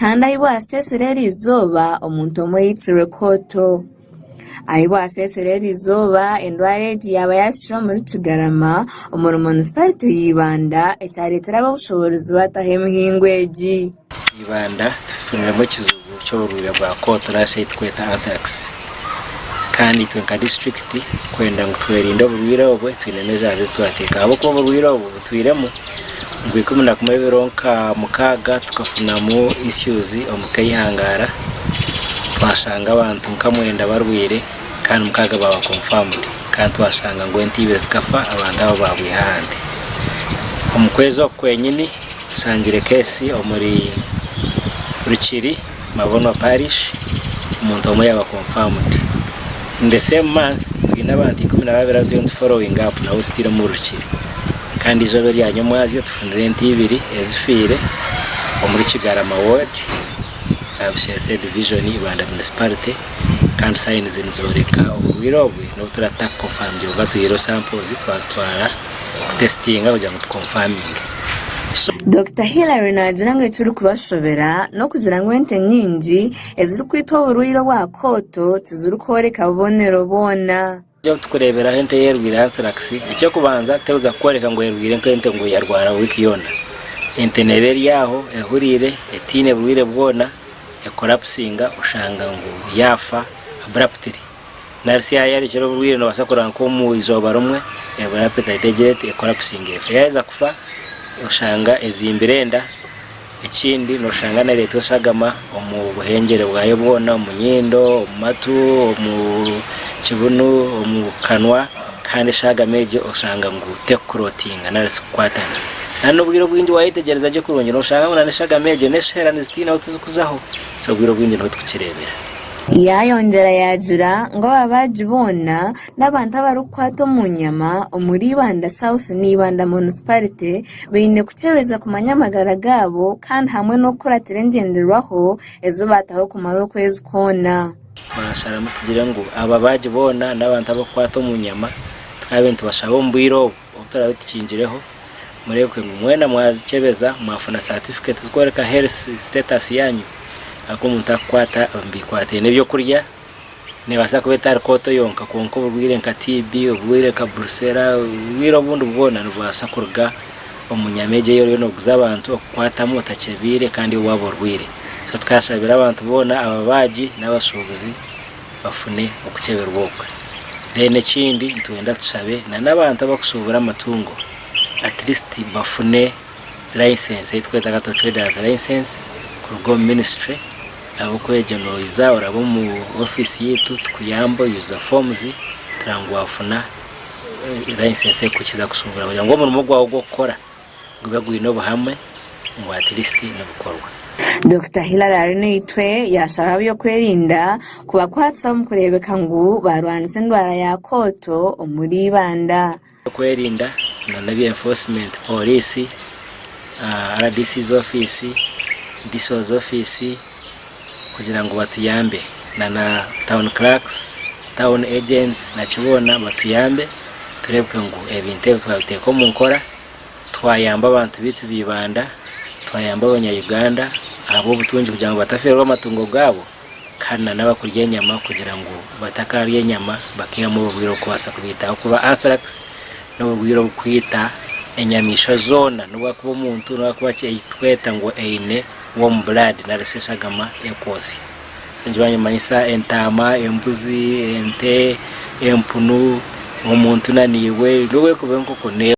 kandi aho aseserera izuba omuntu omwe yitiriwe Kooto. Aho aseserera izuba endwara yaba yashira muri Kigarama omuri municipality y'Ibanda ecyaretera ababushobozi batahe mihingo egi. Ibanda tufuniremo kizubu cyo burwira bwa Kooto rashe tweta anthrax. Kandi twenka district kwenda ngo twerinde burwira obwe twinemezaze twateka abo ko burwira obwe twiremo ngwikumuna kumeberonka mukaga tukafunamo issues omukayihangara twashanga abantu nkamwenda barwire kandi mukaga baba confirmed kandi twashanga ngo entibe zikafa abantu abo babwihande omukwezo kwenyini sangire kesi omuri Ruchiri Mabono parish umuntu omwe yaba confirmed. In the same month twina abantu 12 following up na ustira mu Ruchiri kandi izo beri yanyomwazi tufunire ntibiri ezifire omuri Kigarama ward abshese division Ibanda municipality kandi signs nzoreka ubwirobwe no turata confirm byo tuyiro samples twazitwara testinga kugira ngo confirming. Dr. Hilary nagira ngo turi kubashobera no kugira ngo ente nyingi eziri kwitwa burwiro bwa Kooto tuzuri koreka bonero bona. Byo tukurebera ente yerwira anthrax icyo kubanza teuza koreka ngo yerwire ente ngo yarwara wiki yona. Ente neberi yaho ehurire etine burwire bwona ekorapsinga ushanga ngo yafa abruptly. Narisi yari cyo burwire no basakora nko mu izoba rumwe ebrapta itegerete ekorapsinga efe yaza kufa ushanga ezimbirenda ikindi no shanga na leta osagama omu buhengere bwayo bwona omunyindo omatu omu kibunu omu kanwa kandi shaga meje oshanga ngo tekrotinga narisi kwatana nano bwiro bwindi wayitegereza je kurongera oshanga ngo shaga meje neshera nizitina utuzikuzaho so bwiro bwindi no tukirebera. Yayongera yagira ngo babajibona n'abantu abarukwato mu nyama omuri Ibanda South n'Ibanda municipality bine kucebeza ku manyamagara gabo kandi hamwe no kuratira ngenderwaho ezo bataho ku maroko ezikona. Twashara mutugire ngo aba bajibona n'abantu abakwato mu nyama twabintu bashabo mbwiro utarabikinjireho murebwe ngo mwena mwazicebeza mwafuna certificate zikwereka health status yanyu akomuntu akwata mbikwate nebyo kurya nebasa kubeta Kooto yonka konko burwire nka TB obwire ka brucella wiro bundu bwona nubasa kurga omunyameje yoro no guza abantu okwata mutachebire kandi wabo rwire so tukashabira abantu bona ababaji n'abashubuzi bafune okucebera ubokwe dene kindi ntwenda tushabe n'abantu abakusubura amatungo at least bafune license itweta gato traders license kurgo ministry abo kweje no iza orabo mu office yetu tukuyamba user forms trangu afuna license kukiza kusubura kugira ngo umuntu mugwa gukora ngubagwino hamwe ngo at least no gukorwa. Dr. Hilary nitwe yashaka byo kwerinda kuba kwatsa mu kurebeka ngo barwanze ndwara ya Kooto omuri Ibanda kwerinda na nabi enforcement police RDC's office DSO's office kugira ngo batuyambe na town clerks town agents na kibona batuyambe turebwe ngo ebinte twabiteko mu nkora twayamba abantu bitu bibanda twayamba abanya-Uganda abo butunji kugira ngo bataferwa amatungo gabo kandi n'abakurya nyama kugira ngo batakariye nyama bakiyamo ubwiro kwasa kubita kuba anthrax no ubwiro kwita enyamisha zona no kuba umuntu no kuba cyitweta ngo eine warm blood na resesagama ekosi njibanye mayisa entama embuzi ente empunu umuntu naniwe niwe kubenko kone